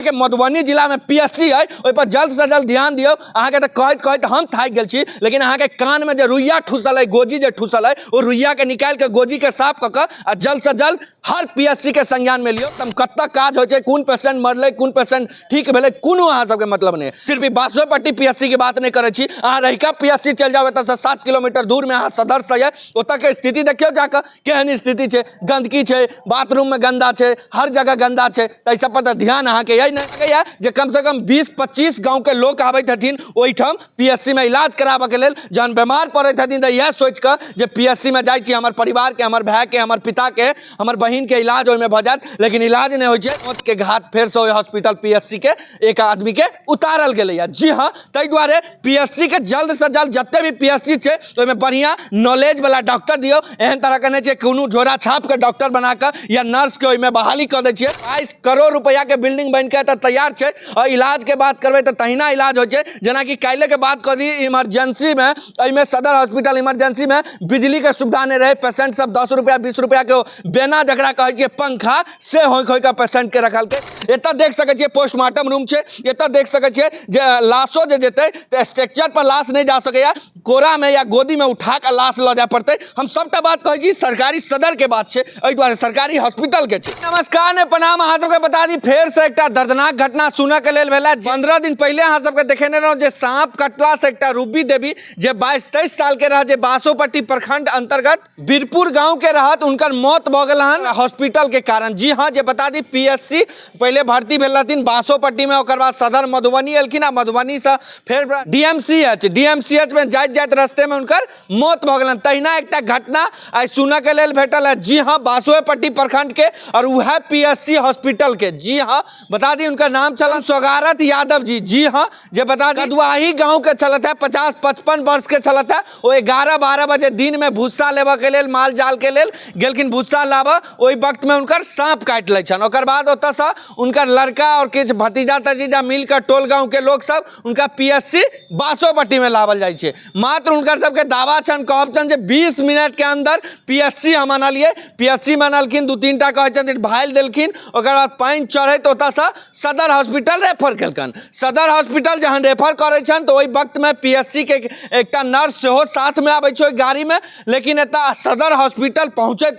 के मधुबनी जिला में पीएससी है ओहि पर जल्द से जल्द ध्यान दियो। अहाँ के तो कहत हम थाक गेल छी, लेकिन अहाँ के कान में जो रुइया ठुसल है, गोजी जो ठुसल है, वो रुइया के निकाल के गोजी के साफ क आ जल्द से जल्द हर पीएससी के संज्ञान में लियो। तम कत्ता काज हो छै, कौन पेशेंट मरले, कौन पेशेंट ठीक भेले, कोनो अहाँ सबके मतलब नहीं। सिर्फ बासोपट्टी पीएससी की बात नहीं करे छी, अहाँ रहिका पीएससी चल जाओ एत से 7 किलोमीटर दूर में अहाँ सदर से है, ओत के स्थिति देखियो जाकर केहन स्थिति छै, गंदगी छै, बाथरूम में गंदा छै, हर जगह गंदा छै। तो सब पर ध्यान अहाँ के यही नहीं जे कम से कम 20-25 गाँव के लोग आबे हथिन ओहिठाम पीएससी में इलाज कराबे के लेल। जहन बीमार पड़े हथिन तो यह सोच कर जे पीएससी में जाई छी, हमर परिवार के, हमर भाई के, हमर पिता के, हमर बहिन के इलाज ओहि में भ जात, लेकिन इलाज नहीं होय छै। मौत के घाट फेर से हॉस्पिटल पीएससी के एक आदमी के उतारल गेलै। जी हाँ, ताहि दुआरे पीएससी के जल्द से जल्द जते भी पीएससी छै ओहि में बढ़िया नॉलेज वाला डॉक्टर दियो। एहन तरह के नहीं छै कोनो झोरा छाप के डॉक्टर बना के या नर्स के ओहि में बहाली कर दै छियै। 22 करोड़ रुपया के बिल्डिंग बन के तैयार छै और इलाज के बात करबे तो तहिना इलाज हो छै। जेना कि काल्हि के बात कर दी, इमरजेंसी में एहिमे सदर हॉस्पिटल इमरजेंसी में बिजली के सुविधा नहीं रहे, पेशेंट सब 10 रुपया 20 रुपया के बेना जकरा कहे छियै पंखा से होय के पेशेंट के रखल के। एत देख सके छियै पोस्टमार्टम रूम छै, एत देख सके छियै जे लाशो जे जेते तो स्ट्रक्चर पर लाश नहीं जा सकेया, कोरा में या गोदी में उठा के लाश ल जाए पड़ते। हम सबटा बात कहे छी सरकारी सदर के बात छै, एहि दुआरे सरकारी हॉस्पिटल के छै। नमस्कार ने प्रणाम, अहाँ सबके बता दी फेर से एकटा दर्दनाक घटना सुनऽ के लेल भेला। 15 दिन पहले अहाँ सबके देखेने रहौं जे सांप कटला से एकटा रूबी देवी जे 22-23 साल के रह, जे बासोपट्टी प्रखंड अंतर्गत बीरपुर गांव के रहत, उनकर मौत भ गेल हन हॉस्पिटल के कारण। जी हाँ, जे बता दी पीएससी पहले भर्ती भेल रहथिन बासोपट्टी में, ओकर बाद सदर मधुबनी एलखिन आ मधुबनी से फिर डीएमसीएच में जाइत रास्ते में उनकर मौत भ गेलन। तहिना एकटा घटना आई सुनऽ के लेल भेटल है। जी हाँ, बासोपट्टी प्रखंड के और वह पीएससी हॉस्पिटल के। जी हाँ, बता दी उनका नाम चलन सौगारत यादव जी। जी हाँ, जे बता दी कदवाही गांव के चलत है, 50-55 वर्ष के चलत है। वो 11-12 बजे दिन में भूसा लेबे के लेल, माल जाल के लेल गेलखिन भूसा लाबे, ओहि वक्त में उनकर सांप काट ले छन। ओकर बाद ओत से उनकर लड़का और किछ भतीजा ततीजा मिलकर टोल गांव के लोग सब उनका पीएससी बासोपट्टी में लावल जाय छै। मात्र उनकर सबके दावा छन, कहब छन जे 20 मिनट के अंदर पीएससी हम आनलिए। पीएससी में आनलखिन, 2-3 टा कहै छथिन भाइल देलखिन, ओकर बाद पानि चढ़ैत ओतऽ से सदर हॉस्पिटल रेफर केलकन। सदर हॉस्पिटल जहन रेफर करे छन तो ओहि वक्त में पीएससी के एकटा नर्स सेहो साथ में आबै छै गाड़ी में, लेकिन एतऽ सदर हॉस्पिटल पहुँचैत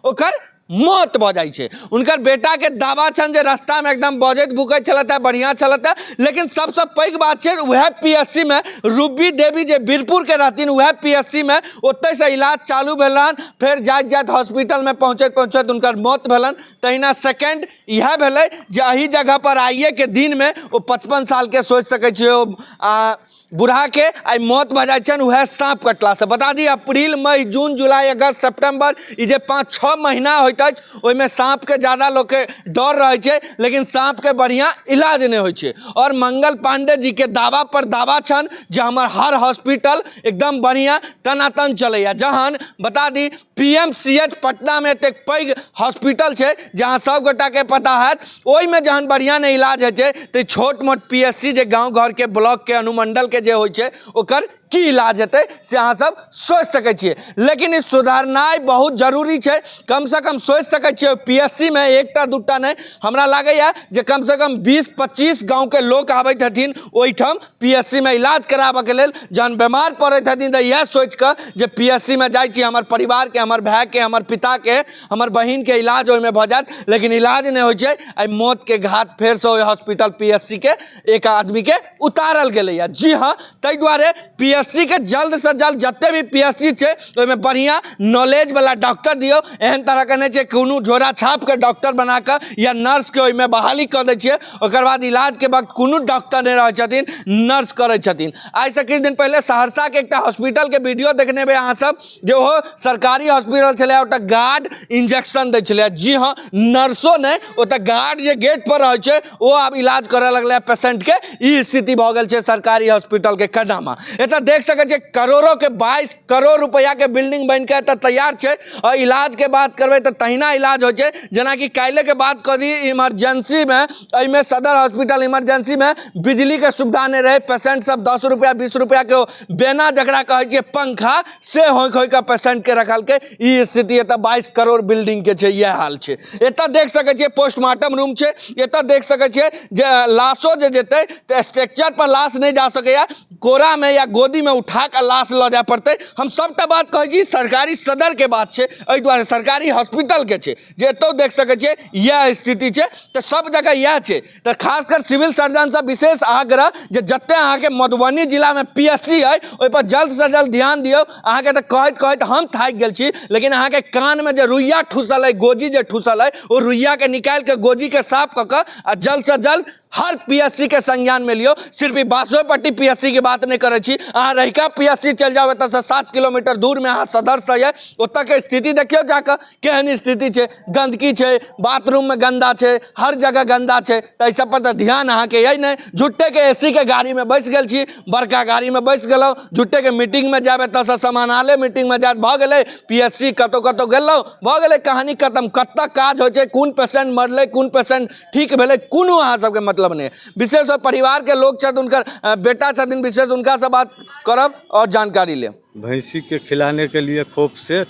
ओकर मौत भ जाय छै। उनकर बेटा के दावा छन जे रास्ता में एकदम बजैत भूकैत चलत है, बढ़िया चलत है। लेकिन सबसे पैघ बात छै वह पीएससी में रूबी देवी जे बीरपुर के रहथिन, वह पीएससी में ओतै से इलाज चालू भेलन, फिर जाइत हॉस्पिटल में पहुँचैत उनकर मौत भेलन। तहिना सेकेंड यह भेलै जे एही जगह पर आइए के दिन में वो 55 साल के सोच सकै छियै बूढ़ा के आई मौत भ जाय छन वह सांप कटला से। बता दी अप्रैल मई जून जुलाई अगस्त सितंबर ई जे 5-6 महीना होइत अछि ओहिमे सांप के ज्यादा लोग के डर रहे छै, लेकिन सांप के बढ़िया इलाज नहीं होइ छै। और मंगल पांडे जी के दावा पर दावा छन जे हमर हर हॉस्पिटल एकदम बढ़िया टनाटन चलैया। जहन बता दी पीएमसीएच पटना में एक पैघ हॉस्पिटल छै जहाँ सब गोटा के पता है, ओहि में जहन बढ़िया नहीं इलाज होइ छै तो छोट मोट पीएससी जे गाँव घर के ब्लॉक के अनुमंडल के जे होइ छै ओकर की इलाज हेतै से अहाँ सब सोच सकै छियै। लेकिन ई सुधारनाइ बहुत जरूरी छै। कम से कम सोच सकै छियै पीएससी में एकटा दूटा नहीं, हमरा लागैया जे कम से कम 20-25 गाँव के लोग आबैत हथिन ओहिठाम पीएससी में इलाज कराबे के लेल। जहन बीमार पड़ैत हथिन तो यह सोच कर जे पीएससी में जाई छी, हमर परिवार के, हमर भाई के, हमर पिता के, हमर बहिन के इलाज ओहि में भ जात, लेकिन इलाज नहीं होइ छै। आई मौत के घाट फेर से हॉस्पिटल पीएससी के एक आदमी के उतारल गेलै। जी हाँ, ताहि दुआरे पीएससी के जल्द से जल्द जते भी पीएससी छै ओहि में बढ़िया नॉलेज वाला डॉक्टर दियो। एहन तरह के नहीं छै कोनो झोरा छाप के डॉक्टर बना के या नर्स के ओहि में बहाली कर दै छियै, ओकर बाद इलाज के वक्त कोनो डॉक्टर नहीं रहे छथिन, नर्स करे छथिन। आज से किछु दिन पहले सहरसा के एकटा हॉस्पिटल के वीडियो देखने में अहाँ सब जो हो सरकारी हॉस्पिटल छलै, ओटा गार्ड इंजेक्शन दै छलै। जी हाँ, नर्सो नहीं, ओतऽ गार्ड जे गेट पर रहे छै वो आब इलाज करे लगलै पेशेंट के। ई स्थिति भ गेल छै सरकारी हॉस्पिटल के कन्ना में। एतऽ देख सके छे करोड़ों के 22 करोड़ रुपया के बिल्डिंग बन के तैयार छे और इलाज के बात करबे तो तहिना इलाज हो छे। जना कि काल्हि के बात कर दी इमरजेंसी में एहिमे सदर हॉस्पिटल इमरजेंसी में बिजली के सुविधा नहीं रहे, पेशेंट सब 10 रुपया 20 रुपया के बेना जकरा कहे छे पंखा से होय के पेशेंट के रखल के ई स्थिति एत 22 करोड़ बिल्डिंग के छे, यह हाल छे। एत देख सके छे पोस्टमार्टम रूम छे, एत देख सके छे जे लाशो जे जेते तो स्ट्रक्चर पर लाश नहीं जा सके, कोरा में या गोदी में उठा कर लाश ल जाए पड़ते। हम सबटा बात कहे छी सरकारी सदर के बात छे, एहि द्वारे सरकारी हॉस्पिटल के छे जे एतो देख सके छे यह स्थिति छे। तो सब जगह यह छे, तो खासकर सिविल सर्जन से विशेष आग्रह जे जते अहाँ के मधुबनी जिला में पीएचसी है ओहि पर जल्द से जल्द ध्यान दियो। अहाँ के तो कहत कहत हम थाक गेल छी, लेकिन अहाँ के कान में जो रुइया ठुसल है, गोजी जो ठुसल है, वो रुइया के निकाल के गोजी के साफ क के जल्द से जल्द हर पीएचसी के संज्ञान में लियो। सिर्फ बासोपट्टी पीएचसी की बात नहीं करे छी, अहाँ रहिका पीएचसी चल जाओ एत से 7 किलोमीटर दूर में अहाँ सदर से है, ओत के स्थिति देखियो जाकर केहन स्थिति छे, गंदगी छे, बाथरूम में गंदा छे, हर जगह गंदा छे। तो सब पर तो ध्यान अहाँ के यही नहीं, झुट्टे के एसी के गाड़ी में बैस गेल छी, बड़का गाड़ी में बैस गेलो, झुट्टे के मीटिंग में जाबे त समानालय मीटिंग में जात भ गेले, पीएचसी कतो कतो गेलो भ गेले, कहानी खत्म। कत्ता काज हो छे, कौन पेशेंट मरले, कौन पेशेंट ठीक भेले, कोनो अहाँ सबके मतलब नहीं। विशेष परिवार के लोग छथि, उनकर बेटा छथिन, विशेष उनका से बात करब और जानकारी ले। भैंसी के खिलाने के लिए खोप से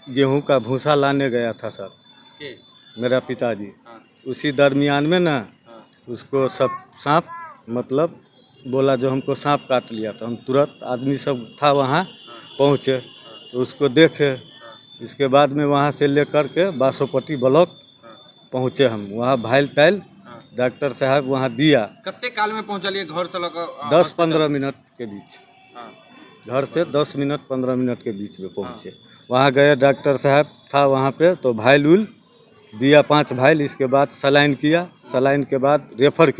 गेहूं का भूसा लाने गया था सर मेरा पिताजी। उसी दरमियान में ना उसको सब सांप मतलब बोला, जो हमको सांप काट लिया। तो हम तुरंत आदमी सब था वहाँ पहुँचे, तो उसको देखे। इसके बाद में वहाँ से लेकर के बासोपट्टी ब्लॉक पहुँचे हम, वहाँ भाईल टाइल डॉक्टर साहब वहाँ दिया। कितने काल में पहुँचलिए घर से लेकर? 10-15 मिनट के बीच, घर से 10 मिनट 15 मिनट के बीच में पहुँचे। वहाँ गए, डॉक्टर साहब था वहाँ पे, तो भाईल उल दिया 5 भाईल। इसके बाद सलाइन किया, सलाइन के बाद रेफ़र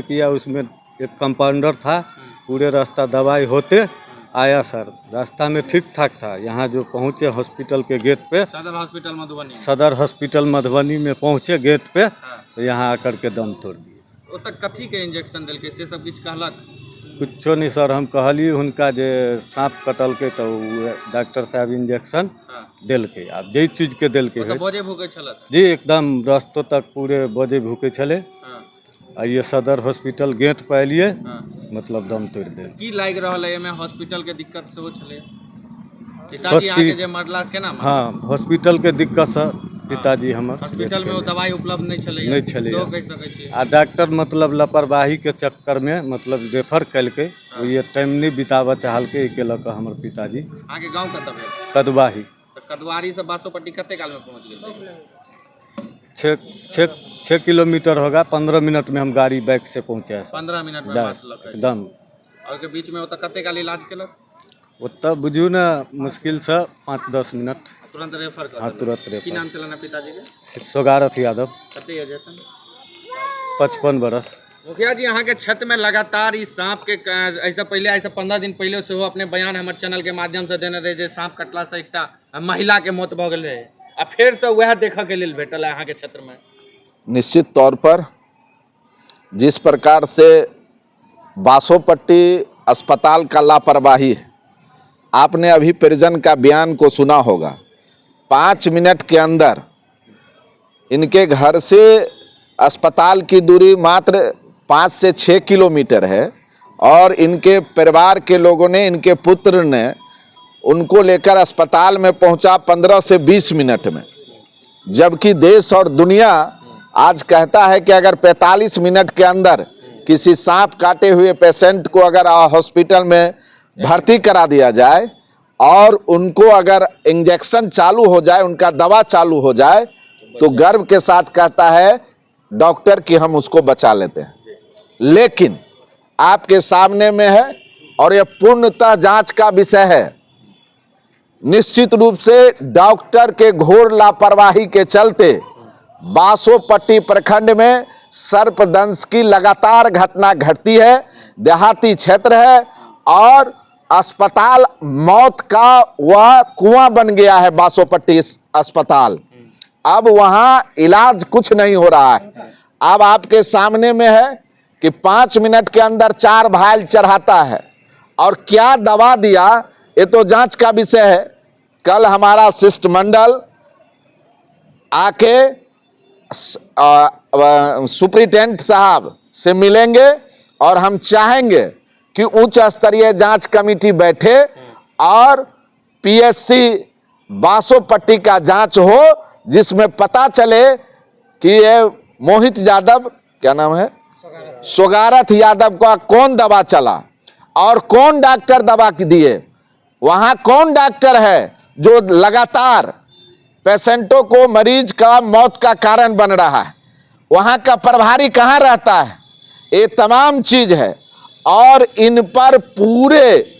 किया। उसमें एक कंपाउंडर था, पूरे रास्ता दवाई होते आया सर। रास्ता में ठीक ठाक था। यहाँ जो पहुँचे हॉस्पिटल के गेट पे, सदर हॉस्पिटल मधुबनी में पहुँचे गेट पे, तो यहाँ आकर के दम तोड़ दिए। कथी के इंजेक्शन दिल के से सब कुछ कहलक? कुछो नहीं सर, हम कहली उनका जे सांप कटल के, तो डॉक्टर साहब इंजेक्शन दिल के। आप जे चीज के दिल के है बोझे भूखे छलत जी, एकदम रास्तों तक पूरे बोझे भूखे छले। ये सदर हॉस्पिटल गेट पे एलिए, मतलब दम तोड़ दे। की लाग रहल है में हॉस्पिटल के दिक्कत से हो छले? पिताजी आके जे मरला केना? हाँ, हॉस्पिटल के दिक्कत से पिताजी हमर हॉस्पिटल में दवाई उपलब्ध नहीं छले, तो कह सकै छी। आ डॉक्टर मतलब लापरवाही के चक्कर में मतलब रेफर कलके, ये टाइम नहीं बितावा चाहल के, के लक हमर पिताजी। आगे गांव कतऽ भेल? कदवाही। तो कदवारी से बासोपट्टी कते काल में पहुंच गेल? 6 किलोमीटर होगा, 15 मिनट में हम गाड़ी बाइक से पहुँचे हैं। 15 मिनट में एकदम। और के बीच में कते काल इलाज केलक? ओतऽ बुझू ना मुश्किल से 5-10 मिनट, तुरंत रेफर कर? हाँ, तुरंत रेफर। की नाम चलना पिताजी के? सोगारथ यादव। कते एज है? 55 बरस। मुखिया जी, अहाँ के क्षेत्र में लगातार इस सांप के ऐसा पहले, ऐसा 15 दिन पहले से अपने बयान हमारे चैनल के माध्यम से देने रहे, जे सांप कटला से एक महिला के मौत भ गेल रहे, आ फिर से वह देखे के लिए भेटल है अहाँ के क्षेत्र में। निश्चित तौर पर जिस प्रकार से बासोपट्टी अस्पताल का लापरवाही है, आपने अभी परिजन का बयान को सुना होगा। 5 मिनट के अंदर इनके घर से अस्पताल की दूरी मात्र 5 से 6 किलोमीटर है, और इनके परिवार के लोगों ने, इनके पुत्र ने उनको लेकर अस्पताल में पहुंचा 15 से 20 मिनट में। जबकि देश और दुनिया आज कहता है कि अगर 45 मिनट के अंदर किसी सांप काटे हुए पेशेंट को अगर हॉस्पिटल में भर्ती करा दिया जाए और उनको अगर इंजेक्शन चालू हो जाए, उनका दवा चालू हो जाए, तो गर्व के साथ कहता है डॉक्टर कि हम उसको बचा लेते हैं। लेकिन आपके सामने में है, और यह पूर्णतः जांच का विषय है। निश्चित रूप से डॉक्टर के घोर लापरवाही के चलते बासोपट्टी प्रखंड में सर्पदंश की लगातार घटना घटती है। देहाती क्षेत्र है और अस्पताल मौत का वह कुआं बन गया है बासोपट्टी अस्पताल। अब वहां इलाज कुछ नहीं हो रहा है। अब आपके सामने में है कि 5 मिनट के अंदर 4 भाईल चढ़ाता है और क्या दवा दिया ये तो जांच का विषय है। कल हमारा शिष्टमंडल आके सुप्रिंटेंडेंट साहब से मिलेंगे और हम चाहेंगे कि उच्च स्तरीय जांच कमेटी बैठे और पीएससी बासोपट्टी का जांच हो, जिसमें पता चले कि ये मोहित यादव, क्या नाम है, सोगारथ यादव का कौन दवा चला और कौन डॉक्टर दवा दिए, वहां कौन डॉक्टर है जो लगातार पेशेंटों को, मरीज का मौत का कारण बन रहा है, वहां का प्रभारी कहां रहता है, ये तमाम चीज है। और इन पर पूरे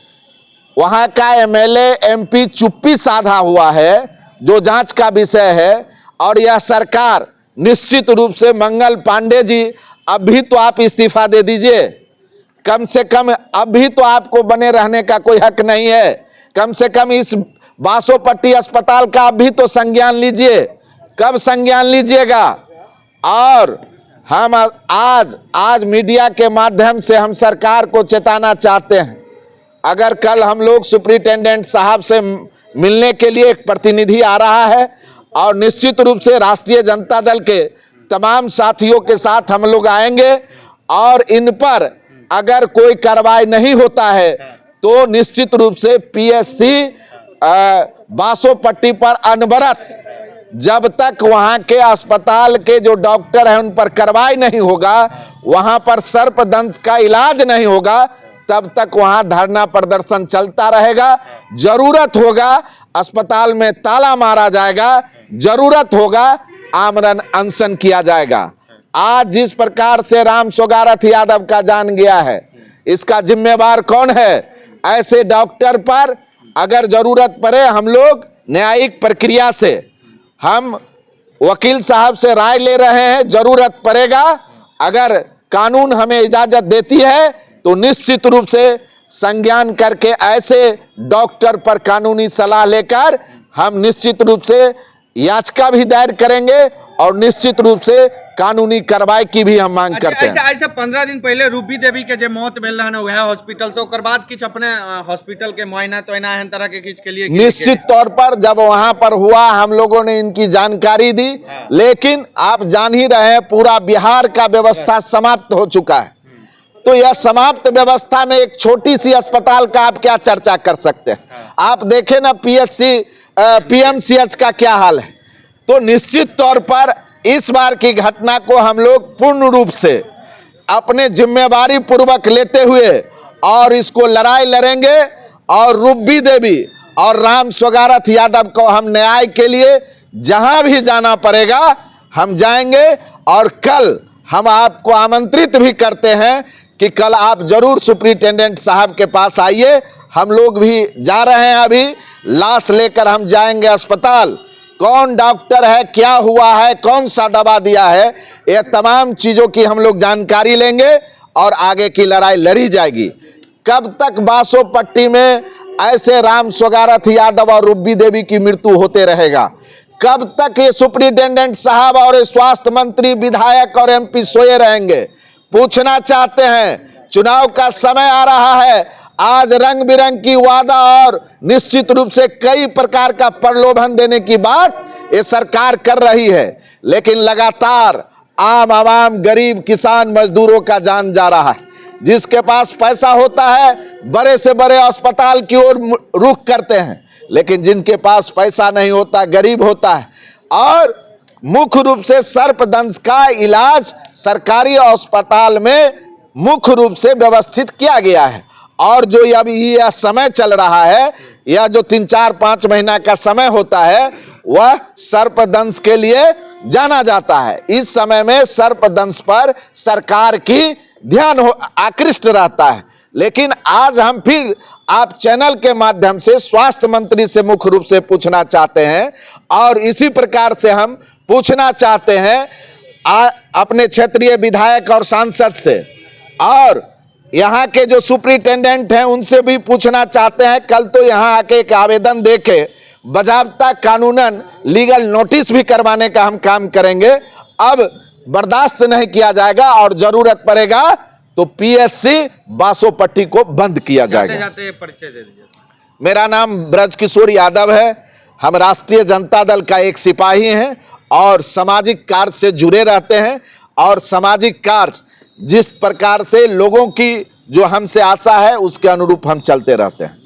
वहां का एमएलए एमपी चुप्पी साधा हुआ है, जो जांच का विषय है। और यह सरकार निश्चित रूप से, मंगल पांडे जी अभी तो आप इस्तीफा दे दीजिए, कम से कम अभी तो आपको बने रहने का कोई हक नहीं है। कम से कम इस बासोपट्टी अस्पताल का अभी तो संज्ञान लीजिए, कब संज्ञान लीजिएगा। और हम आज मीडिया के माध्यम से हम सरकार को चेताना चाहते हैं, अगर कल हम लोग सुप्रिंटेंडेंट साहब से मिलने के लिए एक प्रतिनिधि आ रहा है और निश्चित रूप से राष्ट्रीय जनता दल के तमाम साथियों के साथ हम लोग आएंगे, और इन पर अगर कोई कार्रवाई नहीं होता है तो निश्चित रूप से पीएससी बासोपट्टी पर अनवरत, जब तक वहां के अस्पताल के जो डॉक्टर हैं उन पर कार्रवाई नहीं होगा, वहां पर सर्पदंश का इलाज नहीं होगा, तब तक वहां धरना प्रदर्शन चलता रहेगा। जरूरत होगा अस्पताल में ताला मारा जाएगा, जरूरत होगा आमरण अनशन किया जाएगा। आज जिस प्रकार से राम सोगारथ यादव का जान गया है, इसका जिम्मेवार कौन है? ऐसे डॉक्टर पर अगर जरूरत पड़े, हम लोग न्यायिक प्रक्रिया से, हम वकील साहब से राय ले रहे हैं, जरूरत पड़ेगा अगर कानून हमें इजाजत देती है तो निश्चित रूप से संज्ञान करके ऐसे डॉक्टर पर कानूनी सलाह लेकर हम निश्चित रूप से याचिका भी दायर करेंगे और निश्चित रूप से कानूनी कार्रवाई की भी हम मांग करते हैं। ऐसा 15 दिन पहले रूबी देवी के जो मौत भेल रहन वह हॉस्पिटल से, ओकर बाद किछ अपने हॉस्पिटल के मुआयना तो एहन तरह के किछ के लिए निश्चित तौर पर जब वहां पर हुआ हम लोगों ने इनकी जानकारी दी, लेकिन आप जान ही रहे हैं पूरा बिहार का व्यवस्था समाप्त हो चुका है। तो यह समाप्त व्यवस्था में एक छोटी सी अस्पताल का आप क्या चर्चा कर सकते हैं? आप देखें ना पीएमसीएच का क्या हाल है। तो निश्चित तौर पर इस बार की घटना को हम लोग पूर्ण रूप से अपने जिम्मेवारी पूर्वक लेते हुए और इसको लड़ाई लड़ेंगे, और रूबी देवी और राम सोगारथ यादव को हम न्याय के लिए जहां भी जाना पड़ेगा हम जाएंगे। और कल हम आपको आमंत्रित भी करते हैं कि कल आप जरूर सुप्रिंटेंडेंट साहब के पास आइए। हम लोग भी जा रहे हैं, अभी लाश लेकर हम जाएंगे अस्पताल। कौन डॉक्टर है, क्या हुआ है, कौन सा दवा दिया है, ये तमाम चीजों की हम लोग जानकारी लेंगे और आगे की लड़ाई लड़ी जाएगी। कब तक बासोपट्टी में ऐसे राम सोगारथ यादव और रूबी देवी की मृत्यु होते रहेगा? कब तक ये सुप्रिंटेंडेंट साहब और स्वास्थ्य मंत्री, विधायक और एमपी सोए रहेंगे? पूछना चाहते हैं, चुनाव का समय आ रहा है, आज रंग बिरंग की वादा और निश्चित रूप से कई प्रकार का प्रलोभन देने की बात ये सरकार कर रही है, लेकिन लगातार आम आवाम, गरीब, किसान, मजदूरों का जान जा रहा है। जिसके पास पैसा होता है बड़े से बड़े अस्पताल की ओर रुख करते हैं, लेकिन जिनके पास पैसा नहीं होता, गरीब होता है। और मुख्य रूप से सर्पदंश का इलाज सरकारी अस्पताल में मुख्य रूप से व्यवस्थित किया गया है। और जो अभी यह समय चल रहा है, यह जो 3-4-5 महीना का समय होता है, वह सर्पदंश के लिए जाना जाता है। इस समय में सर्पदंश पर सरकार की ध्यान आकृष्ट रहता है। लेकिन आज हम फिर आप चैनल के माध्यम से स्वास्थ्य मंत्री से मुख्य रूप से पूछना चाहते हैं, और इसी प्रकार से हम पूछना चाहते हैं अपने क्षेत्रीय विधायक और सांसद से, और यहाँ के जो सुप्रिंटेंडेंट हैं उनसे भी पूछना चाहते हैं। कल तो यहाँ आके एक आवेदन देके बजाबता कानूनन लीगल नोटिस भी करवाने का हम काम करेंगे। अब बर्दाश्त नहीं किया जाएगा और जरूरत पड़ेगा तो पीएससी बासोपट्टी को बंद किया जाते जाएगा। जाते परिचय दे दीजिए। मेरा नाम ब्रजकिशोर यादव है। हम राष्ट्रीय जनता दल का एक सिपाही हैं और सामाजिक कार्य से जुड़े रहते हैं, और सामाजिक कार्य जिस प्रकार से लोगों की जो हमसे आशा है उसके अनुरूप हम चलते रहते हैं।